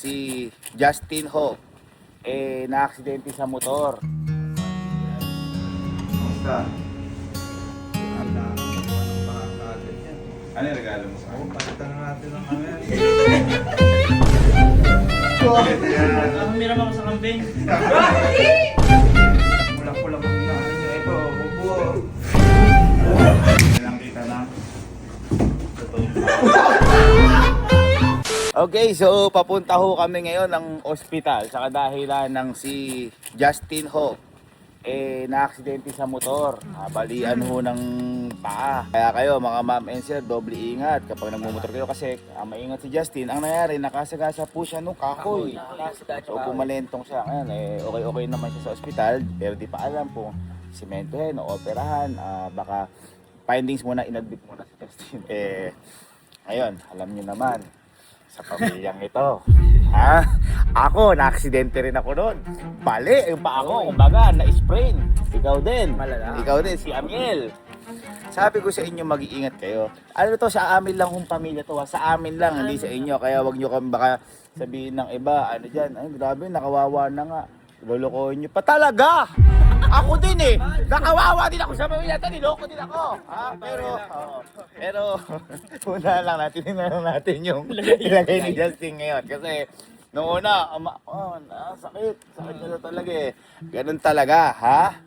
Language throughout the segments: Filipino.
si Justin Ho na-aksidente sa motor. Kumusta? Ano yung regalo mo sa akin? Palitan na natin ang ano yan. Humiram ako sa campaign. Pulang-pulang ang inaano nyo. Ito, bubo. Lang kita na. Okay, so papunta ho kami ngayon ng ospital sa kadahilan ng si Justin Ho na-aksidente sa motor. Balian ho ng paa. Kaya kayo mga ma'am and sir, doble ingat kapag nagmumotor kayo kasi maingat si Justin. Ang nangyari, nakasagasa po siya nung kahoy. So pumalentong siya. Ngayon, okay naman siya sa ospital, pero di pa alam kung simentohin o operahan. Baka findings muna, inadmit muna si Justin. Ngayon, alam niyo naman, sa pamilyang ito. Ha? Ako, na-aksidente rin ako noon. Bali, yung pa ako, kumbaga, na-sprain. Ikaw din. Malala. Ikaw din, si Amiel. Sabi ko sa inyo, mag-iingat kayo. Ano to, sa amin lang kung pamilya to. Sa amin lang, hindi sa inyo. Kaya wag nyo kami baka sabihin ng iba, ano dyan, ay grabe, nakawawa na nga. Lolokohin nyo pa talaga! Ako din eh! Nakawawa din ako sa pamilya ito, niloko din ako! Ha? Pero, una lang natin yung ilagay ni Justin ngayon. Kasi, noong una, sakit na talaga eh. Ganun talaga, ha?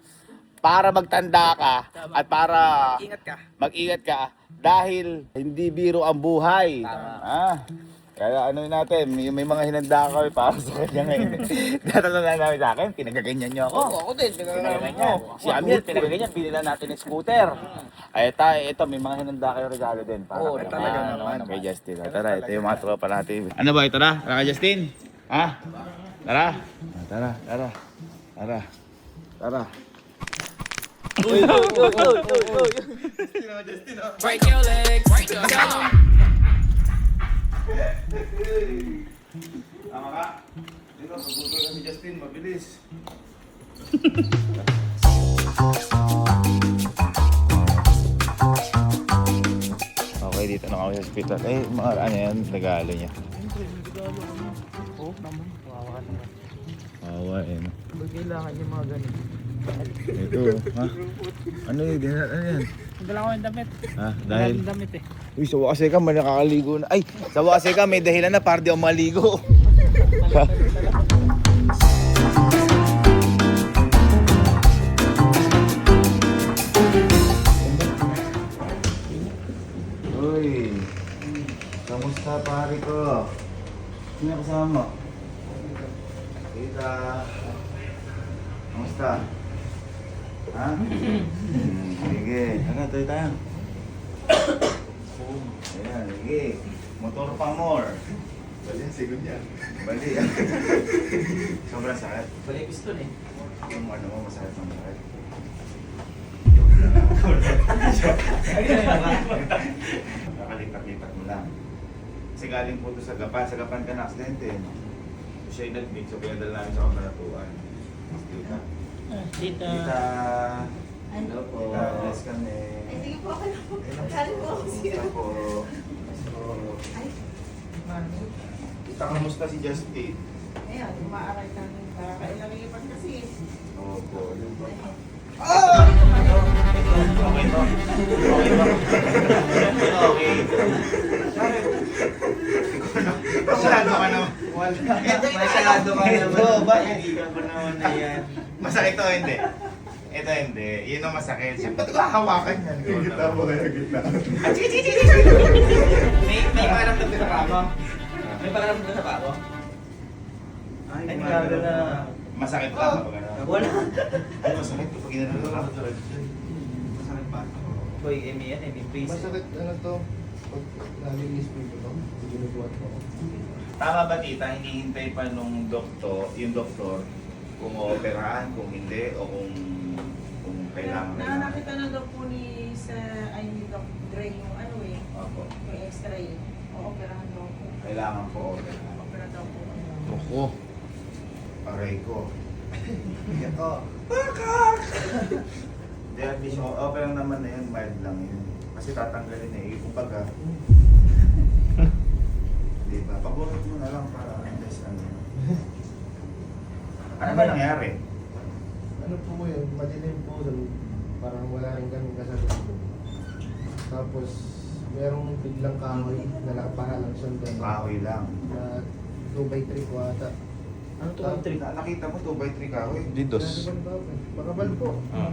Para magtanda ka at para mag-ingat ka dahil hindi biro ang buhay. Kaya ano natin, may mga hinanda kami para sa kanya ngayon. Natatandaan namin sa akin, pinagaganyan niyo ako. Ako din. Pinagaganyan. Si Amir, pinagaganyan, binila natin ng scooter. Ay tayo, ito, may mga hinanda kayo regalo din. Para Oo, kay talaga naman. Kay Justin. Tara, ito yung mga tropa natin. Ano ba ito na? Tara kay Justin? Ha? Tara. Tara. Break your legs. Break your legs. Tama ka? Dito, pagbuto na si Justin, mabilis. Okay, dito na kami sa hospital. Mga ano yan, regalo niya. Oo naman. Kawawa ka naman. Kawawa eh. No? Ba't kailangan yung mga ganun? Ito, ha? Ano yun? Ano yan? Nagdala ko yung damit. Ha? Dahil Dahil? yung damit eh. Uy, sa wakas ka, may nakakaligo na. Ay, sa wakas ka, may dahilan na para di ako maligo. Uy, kamusta pare ko? Sino kasama? Kita. Kamusta? Ha? Sige, ano, tayo. Ayan, sige. Motor pa more. Bali yan, sigon yan. Bali yan. Sobrang sakit. Bali piston eh. Yung ano mo, masakit. Nakalipat-lipat mo lang. Kasi galing po ito sa Gapan. Sa Gapan ka na-aksidente. So siya yung nag-big. So pinadala namin sa kamaratuan. Dita. Dito. Dita. Hello po. Bless kami. Ay, sige po, ako na po. Kali po ako siya. Kamusta po? Ay, mami. Dita, kamusta si Justin? Ayan, umaaray kami. Kakailang ipan kasi. Opo. Okay ba? Okay. Masyado ka naman. Masyado ka naman. Ito, bakit? Hindi ka pa naman na yan. Masakit to, hindi. Ito hindi. Yun ang masakit. Siyempre, ba't ko hahawakan yan? Gitna mo kayo, gitna. May paramdam ka sa pako? May paramdam ka sa pako? Ay, Ay, grabe grabe na. na. Masakit lang kapag ano. Wala. Ay, masakit kapag ginano ka. Masakit pa. Boy, Emi yan, Emi please. Masakit ano to? Pag nalinis mo ito, ginubuhat mo. Tama ba tita, hinihintay pa nung yung doktor kung ooperahan, kung hindi, o kung kailangan. Nakakita na daw po ni Doc Dre yung ano eh, Opo. yung x-ray. O, operahan daw po. Kailangan po operahan. Opera daw po. Ako. Aray ko. Ito. Di at least, okay lang naman na yun, mild lang yun. Kasi tatanggalin na eh, kumbaga. Di ba? Pabunot mo na lang para unless ano. Ano ba nangyari? Ano po yun, madilim po doon. Parang wala rin kami kasagot doon. Tapos, merong biglang kahoy na nakapahalang sundan. Kahoy lang. Na 2x3 po ata. Ano to ang trick? Nakita mo 2x3 kahoy? Didos. Makabal po. Ah.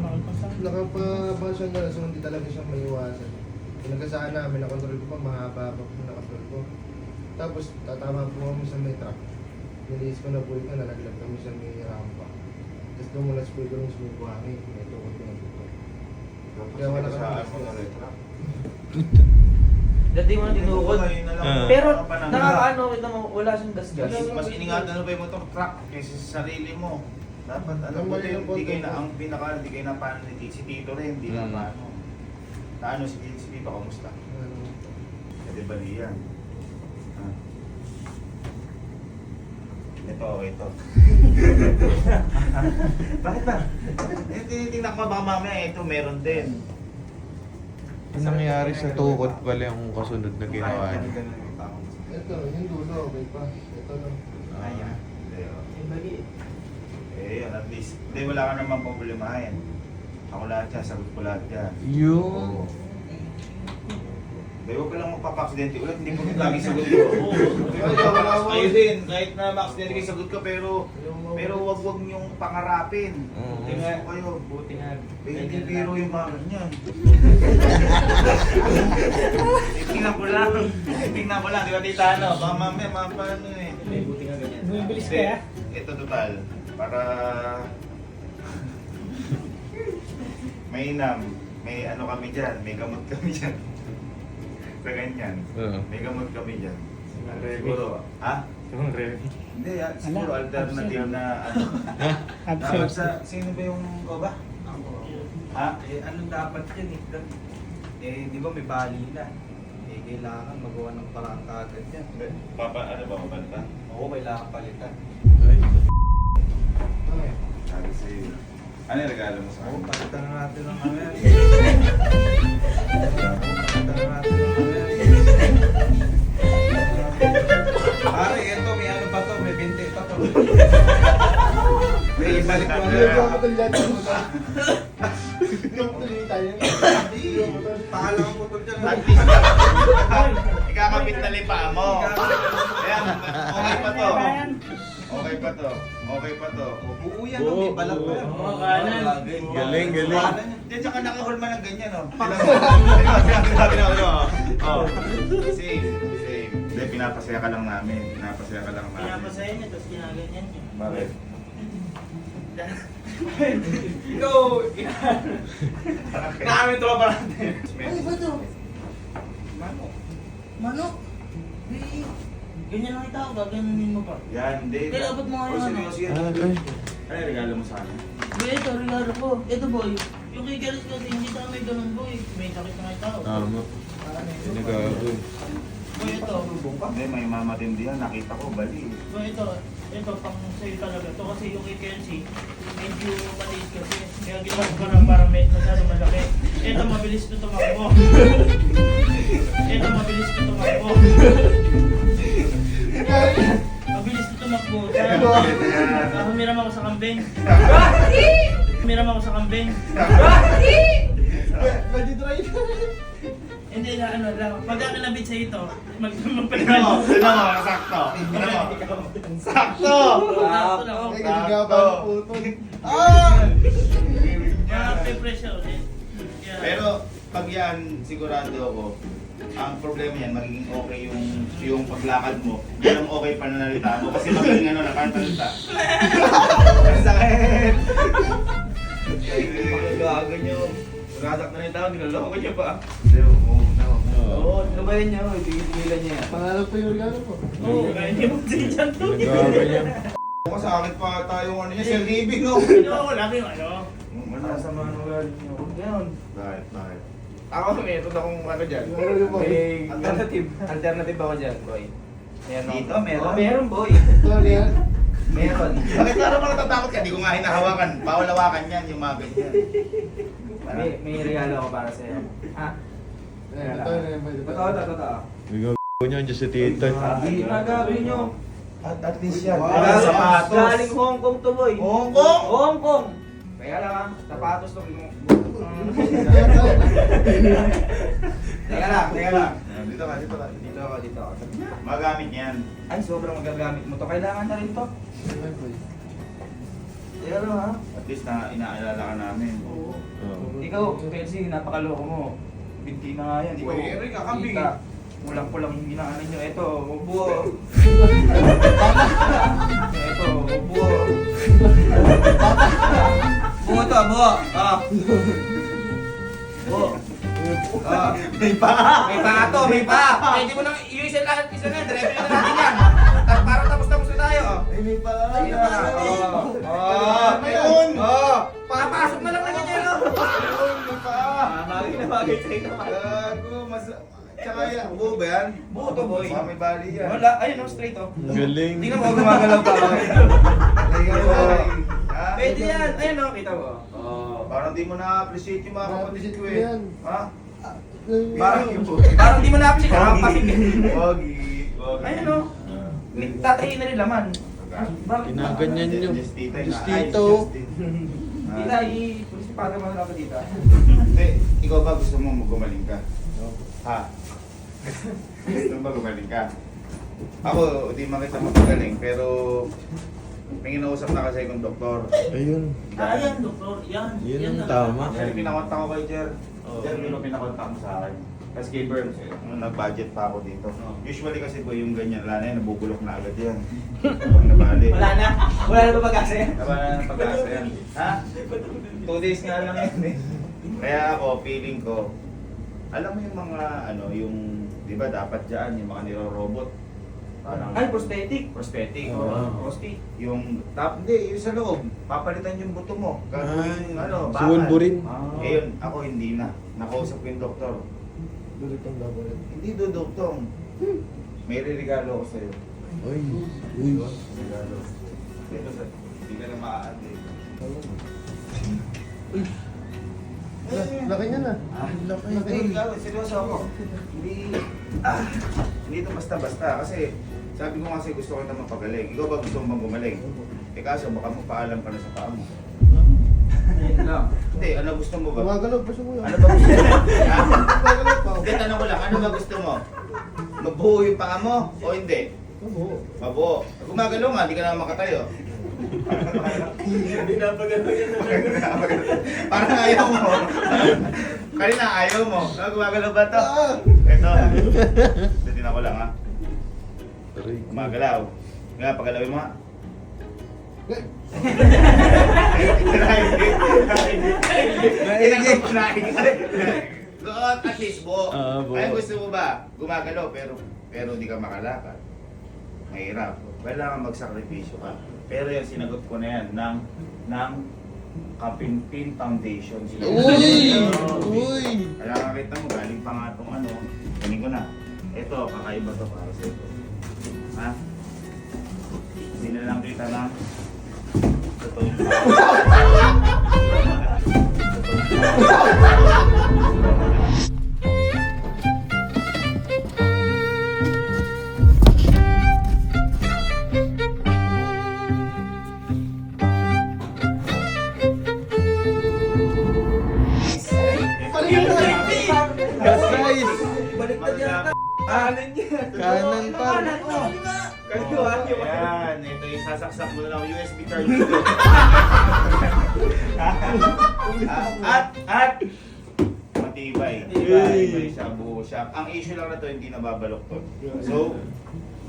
Nakapabasyon na, so hindi talaga siya maiwasan. Pinagasaan namin, nakontrol ko pa, mahaba pa po nakontrol ko. Tapos, tatama po kami sa may truck. Niliis ko na po ito, nalaglag kami sa may rampa. Tapos lumulas po ito ng smooth buhangin, may tukot ko na po. Kaya wala kami Saan mo gusto. na retract? Dati mo na tinukod. Ngayon na lang. Ah. Pero Ano pa nang- nakakaano, ito mo, wala siyang gasgas. Mas iningatan mo pa yung motor truck kaysa sa sarili mo. Dapat ano Ang po mali ng hindi kayo na konti. ang pinaka hindi kayo na paano ni si Tito rin, hindi na paano. Na ano si Tito kamusta? Pwede ba yan? Ah. Ito. Bakit ba? Tinitingnan ko baka mamaya ito meron din. Ang nangyari sa tukod pala yung kasunod na ginawa niya. Ito, yung dulo, okay pa. Ito lang. Ayan. Eh, yun, at least. Hindi, wala ka naman problemahin. Ako lahat yan, sagot ko lahat yan. Oo. Hindi, huwag ka lang magpapa-aksidente ulit. Hindi mo lagi sagot ko. Kayo din, kahit na ma-aksidente kayo sagot ko, pero wag niyong pangarapin. Oo. Tingnan ko kayo. Buti nga. Hindi biro yung mga ganyan. Tingnan ko lang. Tingnan ko lang, di ba tita ano? Baka mamaya, paano eh. Buti nga ganyan. Bumibilis Hindi, ito total. Para mainam. May ano kami dyan, may gamot kami dyan. Sa ganyan. Oo. May gamot kami dyan. Siguro, ha? Hindi, siguro alternative na ano. Dapat sino ba yung koba? Ako. Ha? Eh, ano dapat yun eh? Eh, di ba may bali na? Eh, kailangan magawa ng parang kagad yan. Papa, ano ba mabanta? Oo, kailangan palitan. Okay. Sabi sa'yo. Ano yung regalo mo sa Oo, akin? palitan na natin ng camera. Palitan na natin ng camera. Pare, eto, may ano pa to, may binti pa to. May ibalik Ano na. yung kapatid dyan? Kapatid tayo. Paalang ang putol dyan. At least, ikakabit na lipa mo. Ayan, okay pa to. Okay pa to. Okay pa to. Buo yan, no? May balat pa yan. Oo, kanan. Galing. Diyan tsaka nakahulma ng ganyan, oh. Sinabi na ako, oh. Same. Hindi, pinapasaya ka lang namin. Pinapasaya niya, tapos ginaganyan niya. Bakit? Ikaw! Namin tropa natin. Ano ba ito? Mano? Manok? Ganyan lang itaw, gaganunin mo pa. Yan, hindi. Kaya abot mo nga Oh, yung sige, ano. sige. Ano yung regalo mo sa akin? Boy, ito, regalo ko. Ito boy, yung kay Garis kasi hindi tayo may ganun boy. May sakit na itaw. Tama. Nagagawin. Boy, ito. Hindi, may mamatindihan. Nakita ko, bali. Boy, ito pang sa'yo talaga. Ito kasi yung kay Kenzie, medyo maliit kasi. Kaya ginawa ko parang masyado malaki. Ito, mabilis ko tumakbo. Mabilis ko tumakbo. Humiram ako sa kambing. Hindi na ano lang. Pag nabit sa ito, magpapalitan. Tignan mo, sakto. Sakto! Sakto lang. Ay, gagaba ng puto. May pressure ulit. Kaya- Pero pag yan, sigurado ako, ang problema yan, magiging okay yung paglakad mo. Yan ang okay pananalita mo. Kasi magaling ano, nakantalita. Ang sakit! Gago nyo. Magasak na yung tao, niloloko nyo pa. Hindi, Oo, trabahin niya, tigilan niya. Pangalan po yung regalo ko. Oo, kaya hindi mo siya to. Nagagawin niya. Masakit pa tayong ano niya, Sir Living, no? Oo, lagi yung ano. Ano sa mga ugali niyo? Huwag ganun. Bakit? Ako, meron akong ano dyan. Ano po? May alternative ako dyan, boy. Ayan, Dito, meron? Oh, meron, boy. Ano yan? Meron. Bakit parang mga natatakot ka? Di ko nga hinahawakan. Bawal hawakan yan, yung mga ganyan. May regalo ako para sa'yo. Ah, Totoo na yan. totoo. Nagagawa niya dyan sa tita. Nagagawin nyo. At least yan. Wow. Wala sapatos. Galing Hong Kong to, boy. Hong Kong? Hong Kong. Kaya lang ha, sapatos to. Teka lang. Dito ka. Magamit yan. Ay, sobrang magagamit mo to. Kailangan na rin to. Teka lang ha. At least na inaalala ka namin. Oo. Ikaw, Kenzie, napakaloko mo. Binti na nga yan. Ikaw, Uy, Eric, kambing kita. Pulang-pulang yung hinaanan nyo. Ito, buo. Ito, buo. Buo to, buo. Ah. Buo. Ah. May pa to, may pa. Pwede mo nang i-usin lahat. Isa na, diretso na natin yan. Parang tapos na tayo. Oh. May pa. Ayun! Oh! Papasok na lang na ganyan, no? May pa. Bagay na bagay sa'yo naman. Gago, tsaka yan, buo ba yan? Buo to, boy. May bali yan. Wala, ayun, no, straight, oh. Galing. Tingnan mo, gumagalaw pa ako. Ha? Pwede yan. Ayun, no, kita mo. Parang di mo na-appreciate yung mga kapatid ko eh. Yan. Ha? Parang di mo na-appreciate. Nakapasig. Wagi. Ayun, no. Tatayin na rin laman. Bakit? Ginaganyan nyo. Just tita. Just Ay, tito. just tito. Tita, i-pulisipata mo na ako dito. Hindi, ikaw ba gusto mo gumaling ka? Ha? Gusto mo ba gumaling ka? Ako, di man kita magagaling, pero may kinausap na kasi akong doktor. Ayun. Yan, doktor. Yan. Yun ang na. tama. Kasi pinakontak ko kay Jer. Jer, yun ang pinakontak mo sa akin. Kasi kay Burns, nag-budget pa ako dito. Usually kasi po yung ganyan, wala na yan, nabubulok na agad yan. Pag nabali. Wala na ba pag-asa yan? Wala na ng pag-asa yan. Ha? 2 days nga lang yan eh. Kaya ako, feeling ko, alam mo yung mga, yung, di ba dapat dyan, yung mga niro-robot. Parang, Ay, prosthetic. prosthetic. Prosthetic. Yung, hindi, yung sa loob, papalitan yung buto mo. Gagawin, bakal. Suwulburin. Eh yun, ako hindi na. Nakausap ko yung doktor. Dulitong dapat. Hindi dodoktong. May regalo ko sa'yo. Uy. Uy. Regalo. Ito sa, hindi ka na maaate. Laki niya na. Hindi, ikaw, seryoso ako. Hindi ito basta-basta. Kasi, sabi ko kasi gusto ko na mapagaling. Ikaw ba gusto mo bang gumaling? Eh kaso, baka magpaalam ka na sa paa mo. Ayun lang. Hindi, ano gusto mo ba? Gumagalaw pa siya mo yan. Ano ba gusto mo? Ha? Gumagalaw pa. Hindi, tanong ko lang, ano ba gusto mo? Mabuo yung paa mo o hindi? Oo. Mabuo. Gumagalaw nga, hindi ka naman makatayo. Parang ayaw mo. Kanina ayaw mo. Gumagalaw ba ito? Ito. Titignan ko lang ha. Gumagalaw. Nga, pagalawin mo ha. At least buo. Buo. Ay gusto mo ba? Gumagalaw pero di ka makalakad. Mahirap. Kailangan magsakripisyo ka. Pero yung sinagot ko na yan ng Kapinpin Foundation. Uy! Uy! Kaya nakita mo, galing pa nga itong kunin ko na. Ito, kakaiba to para sa ito. Ha? Hindi na lang kita na totoo. Kasay! Baliktad yata. Kanan yan. Kanan pa. Kaliwa. Ayan, ito yung sasaksak mo na lang USB card dito. At matibay. Matibay siya, buo siya. Ang issue lang na to, hindi nababalok to. So,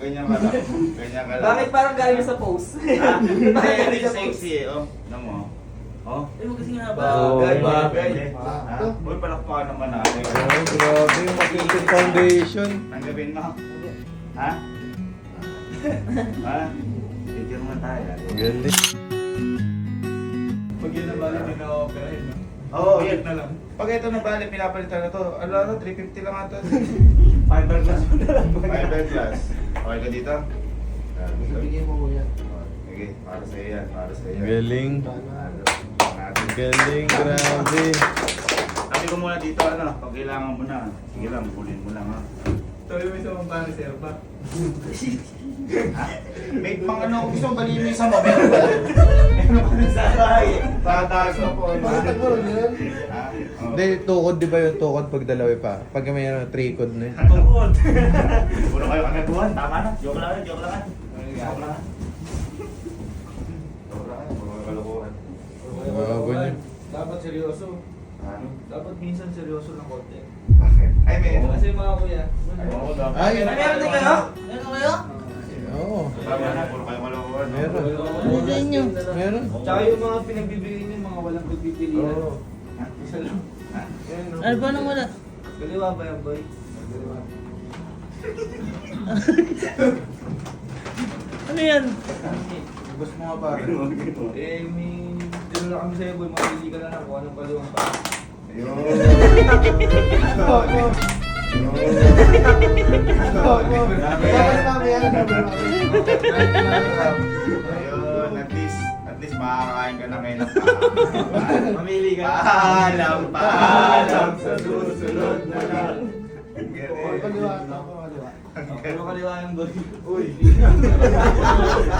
ganyan ka lang. Ganyan ka lang. Bakit parang galing sa post? Very sexy eh, oh. Alam mo, oh. Eh, mo kasi nga ba? Bagay, Bagay. bagay. Ha? Uy, palakpakan naman natin. Oh, grabe yung Kapinpin Foundation. Tanggapin mo. Ha? Ha? Picture mo tayo. Galing. Pag yun na bali, hindi na operahin. Oo, yan. na lang. Pag ito na bali, pinapalitan na to. Ano, 350 lang ata. Fiberglass mo na lang. Fiberglass. Okay ka dito? Bigyan mo mo yan. Sige, para sa iyo yan, para sa iyo. Galing. Natin. Galing, grabe. Sabi ko muna dito, pag kailangan mo na, sige lang, bulin mo lang ha. Sabi mo sa mga reserva. May pang ano, gusto mong balinisan mo, meron ba? Meron ba na sa bahay? Tataas na po. Bakit mo rin yan? Hindi, tukod di ba yung tukod pag dalawi pa? Pag may ano, trikod na yun. Tungkod. Puro kayo kagaguhan, tama na. Joke lang, joke lang. Joke lang. Joke lang, puro kayo kalokohan. Bago niya. Dapat seryoso. Ano? Dapat minsan seryoso ng konti. Bakit? Ay, may Kasi mga kuya. Oo, dapat. Ay, Meron din kayo? Meron kayo? oo. Tama na, puro kayo kalokohan. Meron. Meron. Tsaka yung mga pinagbibigay niyo, mga walang pagpipilian. Oo. Isa lang. Yan, no? Ano ba nang wala? Kaliwa ba yan, boy? Ano yan? Gusto mo nga pare. Eh, may... Dito na kami sa'yo, boy. Makili ka na lang kung anong kaliwang pa. Ayun. Bakit mami yan? Ayun, at least makakain ka na ngayon ng paalam. Mamili ka. Paalam, paalam sa susunod na lang. Kaliwa, ako kaliwa. Puro kaliwa yan, boy. Uy.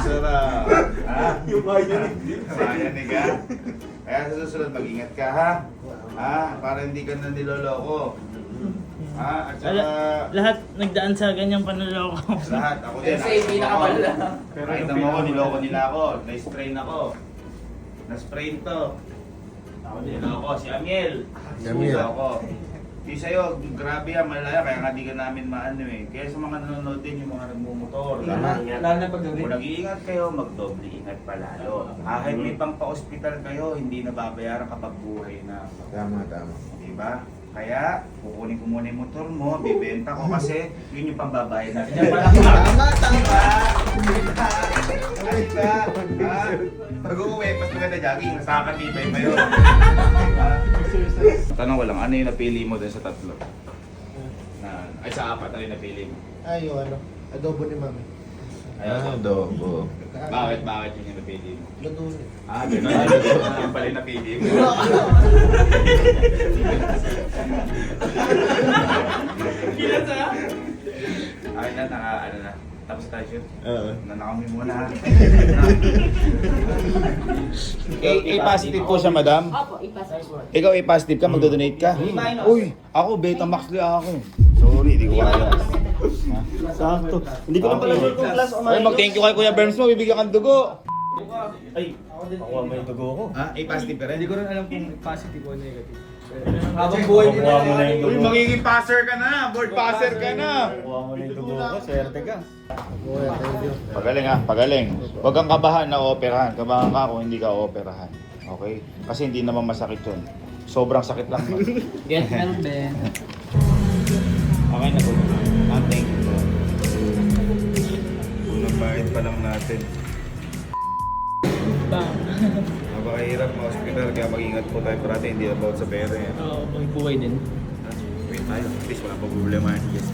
Sarap. Ha? Yung mayanig ka. Kaya sa susunod, mag-ingat ka, ha? Ha? Para hindi ka na niloloko. Ha? At saka... Lahat nagdaan sa ganyang panloloko. Lahat, ako din. Kasi pinakamalala. Kahit mo ako, niloko nila ako. Na-strain ako. Na-sprain to. Ako niloko, si Amiel. Si Amiel. Niloko. Di sa'yo, grabe yan, malaya. Kaya nga di ka namin maano eh. Kaya sa mga nanonood din, yung mga nagmumotor. Lalo na paggabi. Kung nag-iingat kayo, magdoble ingat palalo. Kahit may pang pa-hospital kayo, hindi nababayaran kapag buhay na. Tama, tama. Diba? Kaya, kukunin ko muna yung motor mo, bibenta ko kasi yun yung pambabayad natin. Yan pala Tama, tama. Ay ba? Ha? Pag uuwi, mas maganda jogging, nakakatibay pa yun. Diba? Tanong ko lang, ano yung napili mo dun sa tatlo? Ay, sa apat, ano yung napili mo? Ay, yung ano, adobo ni mami. Ah, adobo. Bakit yun yung napili mo? Luto niya. Ah, gano'n. Yung pala yung napili mo. Kilan sa? Ay na, ano na. Tapos tayo shoot. Oo. Nanakamoy muna. A-positive po siya, madam. Opo, ipasa. Ikaw A-positive ka, magdodonate ka? Uy, ako Betamax li ako. Sorry, di ko kaya. Sakto. Hindi ko na pala sure kung plus o Ay, mag-thank you kay Kuya Berms mo, bibigyan kang dugo. Ay, ako may dugo ko. Ha? A-positive ka rin? Hindi ko rin alam kung positive o negative. Habang buhay din na Uy, magiging passer ka na, board passer ka na. Kuha mo na yung dugo ko, swerte ka. Kuya, thank you. Pagaling ha, pagaling. Huwag kang kabahan na operahan. Kabahan ka kung hindi ka operahan. Okay? Kasi hindi naman masakit yun. Sobrang sakit lang. Get help, Ben. Okay na po. Thank you po. Unang bayad pa lang natin. Bang. Napakahirap ma-hospital kaya mag-ingat po tayo parati. Hindi about sa pera yan. Oo, may buhay din. Wait tayo. At least walang problema. Yes,